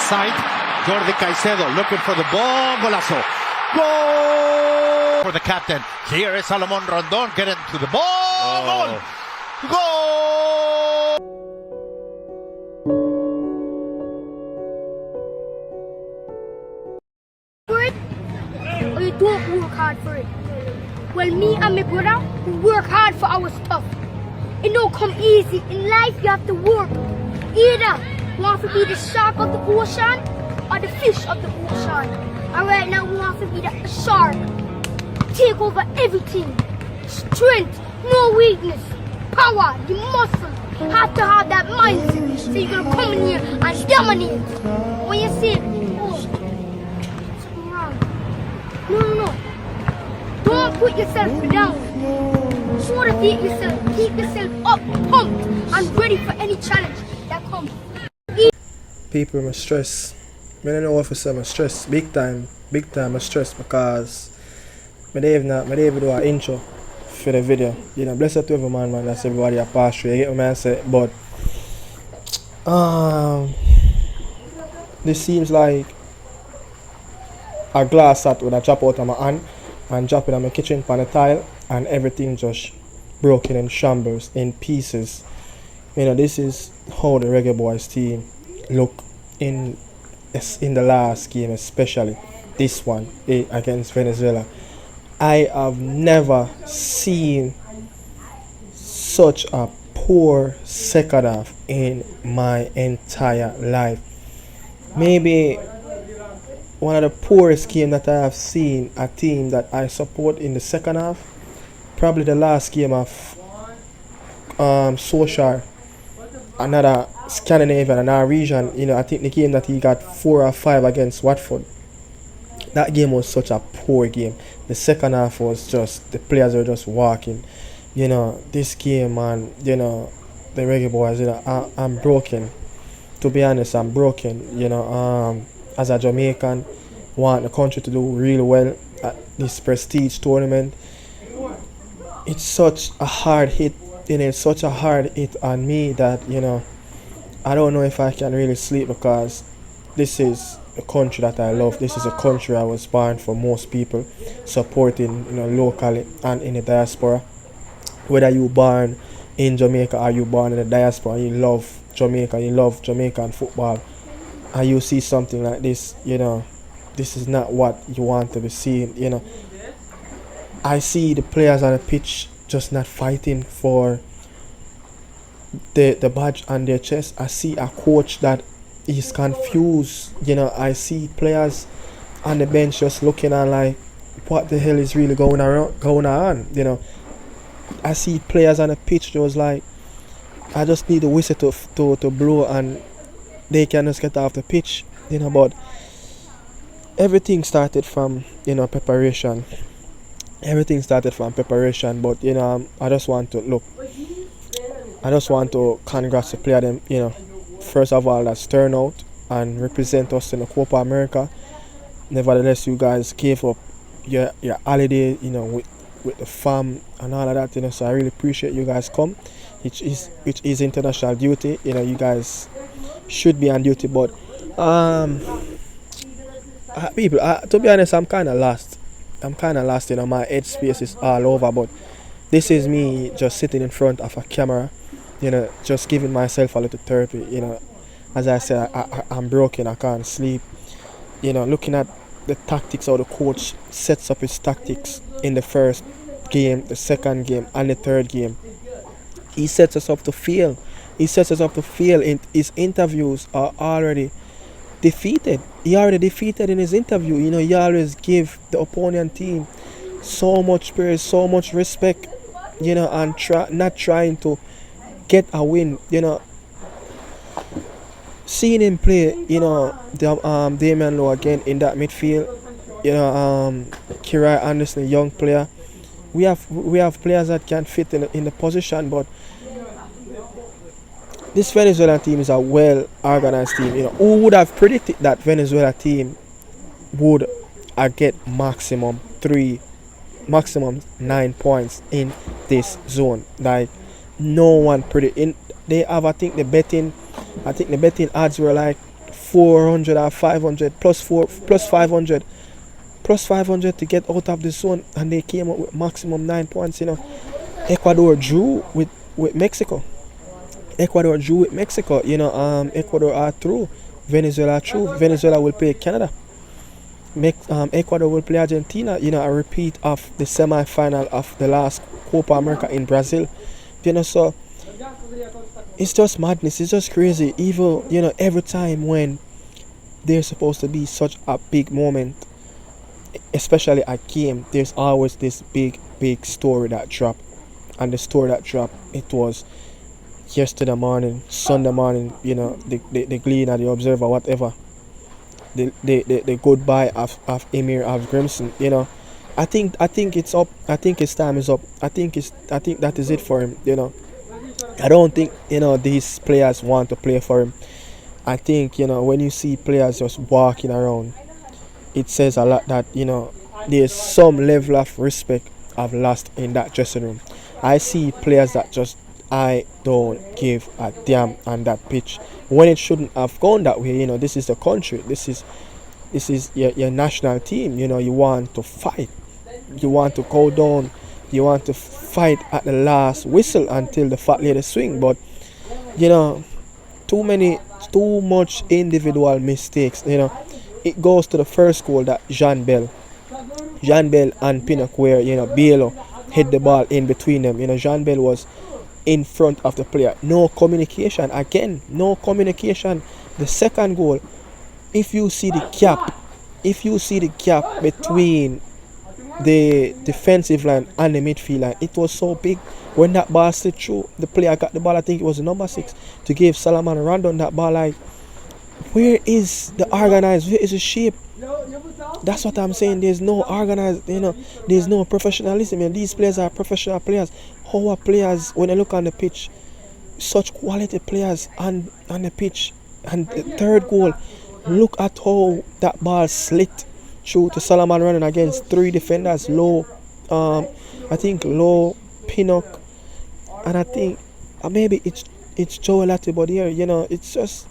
side. Jordi Caicedo looking for the ball. Golazo. Goal for the captain. Here is Salomon Rondon getting to the ball. Goal. Goal. For it, or you don't work hard for it. Well, me and my brother, we work hard for our stuff. It don't come easy. In life, you have to work. Either you want to be the shark of the ocean or the fish of the ocean. And right now, we want to be the shark. Take over everything. Strength, no weakness. Power, the muscle. Have to have that mindset. So you're going to come in here and dominate. When you say, oh, something wrong. No. Don't put yourself down. Motivate yourself. Keep yourself up, pumped, and ready for any challenge that comes. People must stress. I don't know what to say, I'm stress. Big time I stress because I didn't even do an intro for the video. You know, blessed to every man, that's everybody a pass through. You get what I say? But this seems like a glass that would have dropped out of my hand and drop it on my kitchen pan a tile and everything just broken in shambles, in pieces. You know, this is how the reggaeboyz team look in the last game, especially this one against Venezuela. I have never seen such a poor second half in my entire life. Maybe one of the poorest games that I have seen a team that I support in the second half. Probably the last game of Social, another Scandinavian, another region. You know, I think the game that he got 4 or 5 against Watford. That game was such a poor game. The second half was just, the players were just walking. You know, this game, man, you know, the reggaeboyz, you know, I'm broken. To be honest, I'm broken. You know, as a Jamaican, want the country to do really well at this prestige tournament. It's such a hard hit, you know, it's such a hard hit on me that, you know, I don't know if I can really sleep because this is a country that I love. This is a country I was born for. Most people supporting, you know, locally and in the diaspora. Whether you born in Jamaica or you born in the diaspora, you love Jamaica, you love Jamaican football, and you see something like this, you know, this is not what you want to be seeing. You know, I see the players on the pitch just not fighting for the badge on their chest. I see a coach that is confused. You know, I see players on the bench just looking at like, what the hell is really going on? You know, I see players on the pitch that was like, I just need a whistle to blow and they can just get off the pitch. You know, but everything started from, you know, preparation. Everything started from preparation, but you know, I just want to congratulate them, you know, first of all, that's turn out and represent us in the Copa America. Nevertheless, you guys gave up your holiday, you know, with the fam and all of that, you know, so I really appreciate you guys come, which is international duty. You know, you guys should be on duty, but people, to be honest, I'm kind of lost, you know, my headspace is all over, but this is me just sitting in front of a camera, you know, just giving myself a little therapy. You know, as I said, I'm broken, I can't sleep, you know, looking at the tactics, how the coach sets up his tactics in the first game, the second game and the third game. He sets us up to fail. In his interviews are already defeated. He already defeated in his interview. You know, he always give the opponent team so much praise, so much respect, you know, and not trying to get a win. You know, seeing him play, you know, Damian Lowe again in that midfield, you know, Kirai Anderson, young player. We have players that can fit in the position, but this Venezuelan team is a well organized team. You know, who would have predicted that Venezuela team would get maximum 9 points in this zone? Like, no one predicted. They have, I think the betting odds were like 400 or 500 plus 500 to get out of the zone, and they came up with maximum 9 points. Ecuador drew with Mexico. Ecuador are through. Venezuela through. Venezuela will play Canada. Ecuador will play Argentina. A repeat of the semi-final of the last Copa America in Brazil. So it's just madness. It's just crazy. Even every time when there's supposed to be such a big moment, especially a game, there's always this big story that dropped. And the story that dropped, it was yesterday morning, Sunday morning, the Gleaner, the Observer, whatever. The goodbye of Heimir Hallgrimson. I think it's up. I think his time is up. I think that is it for him. I don't think these players want to play for him. I think when you see players just walking around, it says a lot that there's some level of respect I've lost in that dressing room. I see players that just, I don't give a damn on that pitch when it shouldn't have gone that way. This is the country. This is your national team. You want to fight. You want to go down. You want to fight at the last whistle until the fat lady swing. But too much individual mistakes. It goes to the first goal that Jean Bell and Pinnock, where Bielo hit the ball in between them. Jean Bell was in front of the player. No communication. Again, no communication. The second goal, if you see the gap between the defensive line and the midfield line, it was so big. When that ball slid through, the player got the ball, I think it was the number 6, to give Salaman a run on that ball. Like, where is the organized? Where is the shape? That's what I'm saying. There's no organized, there's no professionalism. These players are professional players. Our players, when I look on the pitch, such quality players on the pitch. And the third goal, look at how that ball slit through to Salaman running against 3 defenders. Low, Pinnock, and I think maybe it's Joel Latibody here. It's just,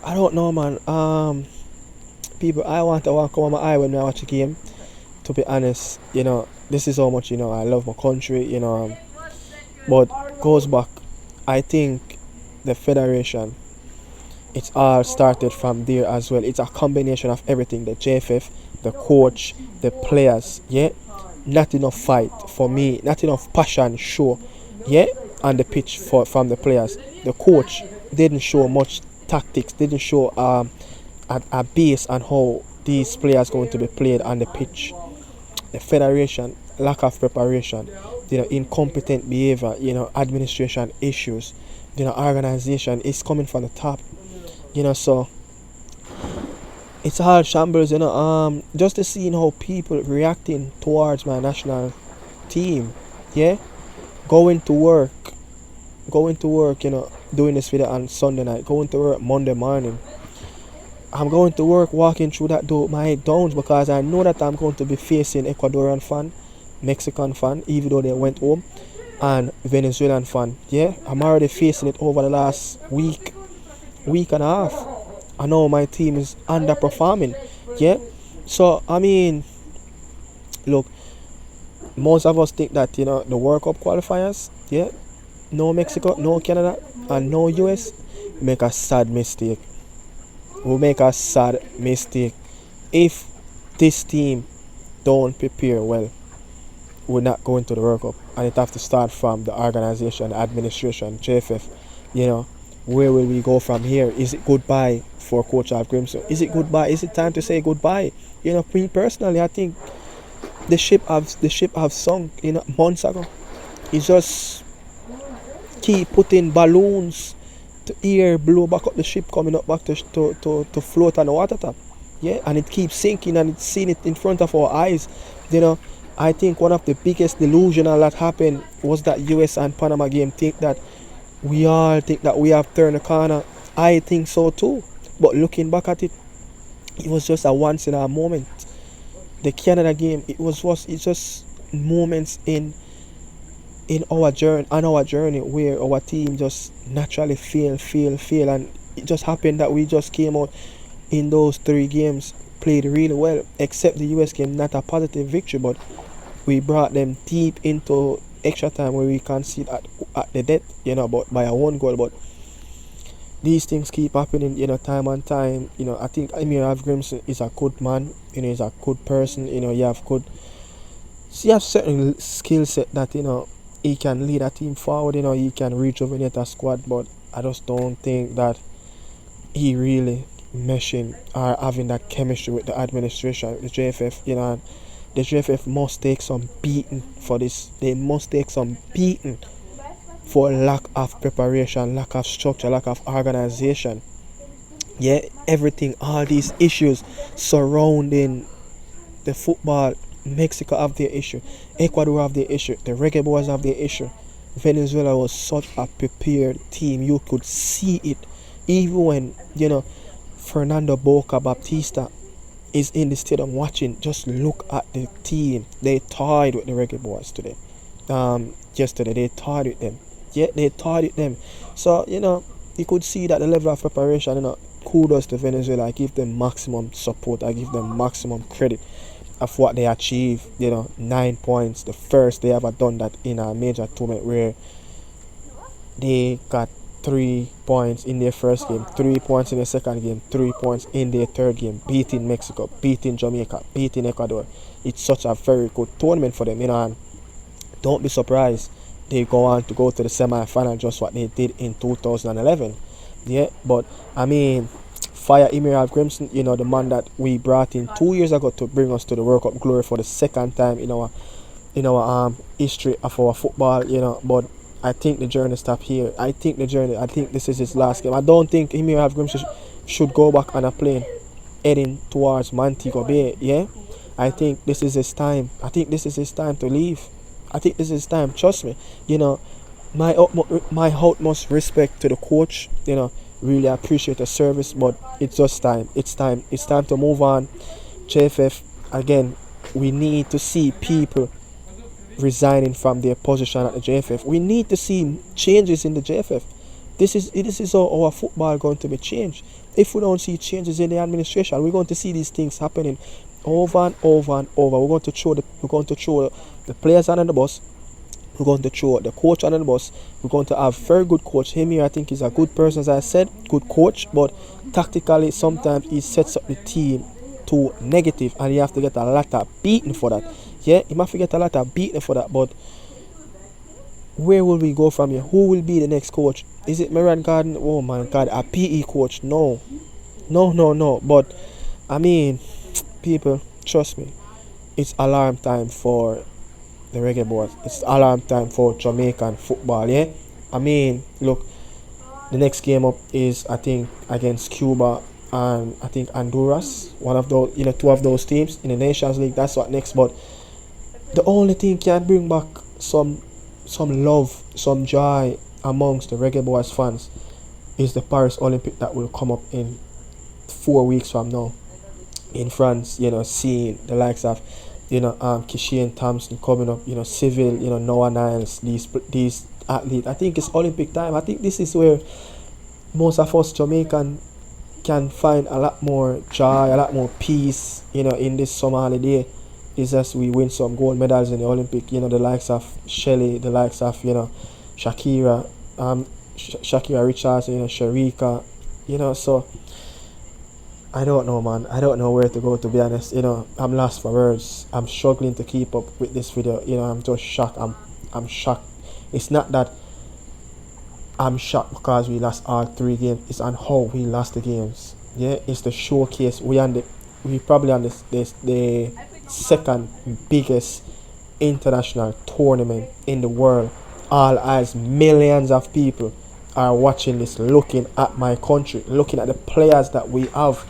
I don't know, man. People, I want to come on my eye when I watch a game. To be honest, this is how much I love my country. But goes back. I think the federation, it's all started from there as well. It's a combination of everything: the JFF, the coach, the players. Not enough fight for me. Not enough passion show. On the pitch from the players. The coach didn't show much tactics. Didn't show a base on how these players going to be played on the pitch. The federation, lack of preparation, incompetent behavior, administration issues, organization is coming from the top. So it's all shambles. Just to see how people reacting towards my national team. Going to work, doing this video on Sunday night, going to work Monday morning. I'm going to work, walking through that door, my head down, because I know that I'm going to be facing Ecuadorian fan, Mexican fan, even though they went home, and Venezuelan fan. I'm already facing it over the last week and a half. I know my team is underperforming. So I mean, look, most of us think that the World Cup qualifiers, no Mexico, no Canada, and no US, make a sad mistake. Will make a sad mistake if this team don't prepare well. We're not going to the World Cup, and it have to start from the organization, the administration, JFF. Where will we go from here? Is it goodbye for Coach Hallgrimson? Is it goodbye? Is it time to say goodbye? Me personally, I think the ship have sunk months ago. It's just keep putting balloons to air, blow back up the ship, coming up back to float on the water top. And it keeps sinking, and it's seeing it in front of our eyes. I think one of the biggest delusional that happened was that US and Panama game. We all think that we have turned the corner. I think so too. But looking back at it, it was just a once in a moment. The Canada game, it's just moments in our journey, where our team just naturally fail, and it just happened that we just came out in those 3 games, played really well, except the US game, not a positive victory, but we brought them deep into extra time where we concede at the death, but by a 1 goal. But these things keep happening, time and time. I think Heimir Hallgrimson is a good man, he's a good person, you have certain skill set that, he can lead a team forward, he can rejuvenate a squad, but I just don't think that he really meshing or having that chemistry with the administration, the JFF, and the JFF must take some beating for this. They must take some beating for lack of preparation, lack of structure, lack of organization. Yeah, everything, all these issues surrounding the football. Mexico have their issue, Ecuador have their issue, the reggaeboyz have their issue. Venezuela was such a prepared team. You could see it. Even when, Fernando Boca Baptista is in the stadium watching, just look at the team. They tied with the reggaeboyz today. Yesterday they tied with them. Yeah, they tied with them. So, you could see that the level of preparation, kudos to Venezuela. I give them maximum support. I give them maximum credit of what they achieved. 9 points, the first they ever done that in a major tournament, where they got 3 points in their first game, 3 points in their second game, 3 points in their third game, beating Mexico, beating Jamaica, beating Ecuador. It's such a very good tournament for them, and don't be surprised they go on to go to the semi-final, just what they did in 2011. Yeah, but I mean, fire Heimir Hallgrimson, the man that we brought in 2 years ago to bring us to the World Cup glory for the second time in our history of our football, but I think the journey stopped here. I think this is his last game. I don't think Heimir Hallgrimson should go back on a plane heading towards Montego Bay. Yeah, I think this is his time. I think this is his time to leave. I think this is his time. Trust me. My utmost respect to the coach. Really appreciate the service, but it's just time. It's time to move on. JFF, again, we need to see people resigning from their position at the JFF. We need to see changes in the JFF. This is how our football going to be changed. If we don't see changes in the administration, we're going to see these things happening over and over and over. We're going to throw the players under the bus. We're going to throw the coach under the bus. We're going to have very good coach. Heimir, I think, is a good person, as I said, good coach, but tactically sometimes he sets up the team too negative, and you have to get a lot of beating for that. Yeah, you might get a lot of beating for that, but where will we go from here? Who will be the next coach? Is it Marian Garden? Oh my God, a PE coach? No. But I mean, people, trust me, it's alarm time for the reggaeboyz. It's alarm time for Jamaican football. Yeah, I mean, look, the next game up is, I think, against Cuba and I think Honduras. One of those, two of those teams in the Nations League. That's what next. But the only thing can bring back some love, some joy amongst the reggaeboyz fans is the Paris Olympic that will come up in 4 weeks from now in France. Seeing the likes of Kishian Thompson coming up, Civil, Noah Niles, these athletes. I think it's Olympic time. I think this is where most of us Jamaican can find a lot more joy, a lot more peace, in this summer holiday. Is as we win some gold medals in the Olympic, the likes of Shelly, the likes of, Shakira, Shakira Richardson, Sharika, so I don't know, man. I don't know where to go, to be honest. I'm lost for words. I'm struggling to keep up with this video. I'm just shocked. I'm shocked. It's not that I'm shocked because we lost all 3 games. It's on how we lost the games. Yeah, it's the showcase. We probably on the second biggest international tournament in the world. All eyes, millions of people are watching this, looking at my country, looking at the players that we have,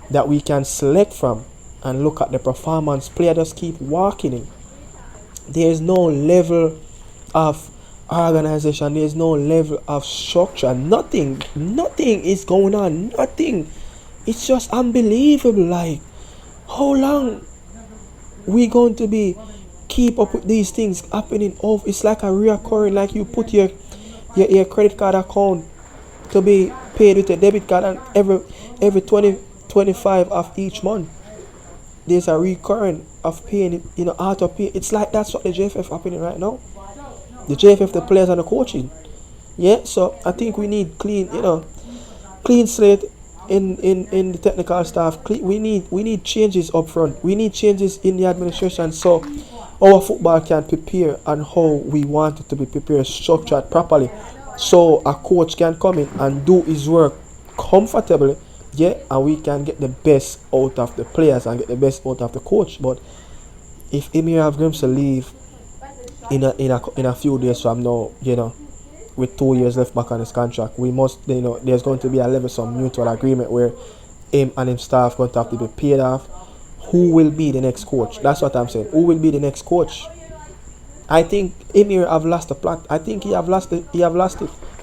that we can select from, and look at the performance. Players just keep walking in. There's no level of organization. There's no level of structure. Nothing is going on. Nothing. It's just unbelievable. Like, how long we going to be keep up with these things happening? It's like a reoccurring, like you put your credit card account to be paid with a debit card, and every 25 of each month there's a recurrent of paying it, auto pay. It's like that's what the JFF happening right now. The JFF, the players and the coaching. Yeah, so I think we need clean slate in the technical staff. We need changes up front. We need changes in the administration so our football can prepare and how we want it to be prepared, structured properly, so a coach can come in and do his work comfortably, and we can get the best out of the players and get the best out of the coach. But if Heimir Hallgrimson leave in a few days from now, with 2 years left back on his contract, we must, there's going to be a level some mutual agreement where him and his staff going to have to be paid off. Who will be the next coach? That's what I'm saying. Who will be the next coach? I think Heimir have lost the plot. I think he have lost it.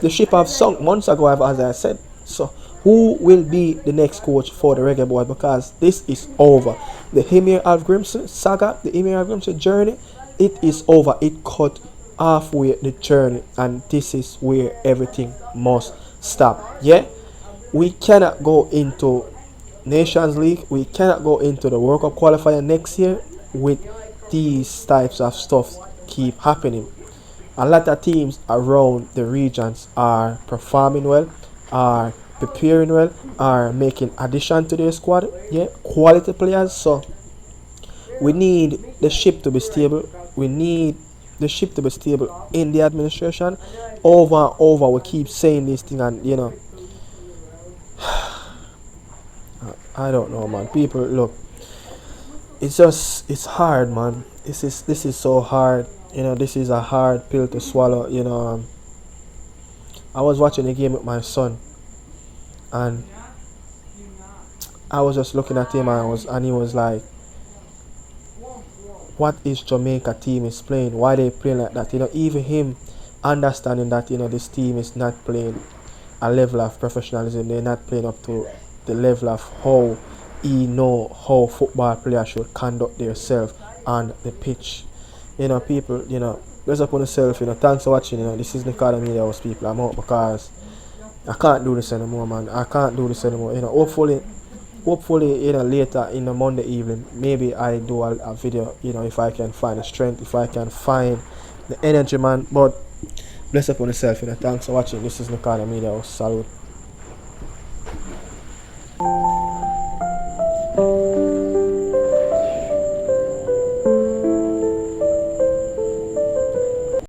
The ship have sunk months ago, as I said. So who will be the next coach for the reggaeboyz? Because this is over. The Heimir Hallgrimson saga, the Heimir Hallgrimson journey, it is over. It cut halfway the journey, and this is where everything must stop. We cannot go into Nations League, we cannot go into the World Cup qualifier next year with these types of stuff keep happening. A lot of teams around the regions are performing well, are preparing well, are making addition to their squad, quality players. So we need the ship to be stable. We need the ship to be stable in the administration. Over and over we keep saying this thing, and I don't know, man. People, look, it's hard, man. This is so hard. This is a hard pill to swallow. I was watching the game with my son, and I was just looking at him, and he was like, "What is Jamaica team is playing? Why they playing like that?" Even him understanding that this team is not playing a level of professionalism. They're not playing up to the level of how he know how football players should conduct themselves on the pitch. People, raise up on yourself. Thanks for watching. This is Nicardo Media House, people. I'm out because I can't do this anymore, man. I can't do this anymore. Hopefully, later in the Monday evening, maybe I do a video. If I can find the strength, if I can find the energy, man. But bless up on yourself. Thanks for watching. This is Nicardo Media House. Salute.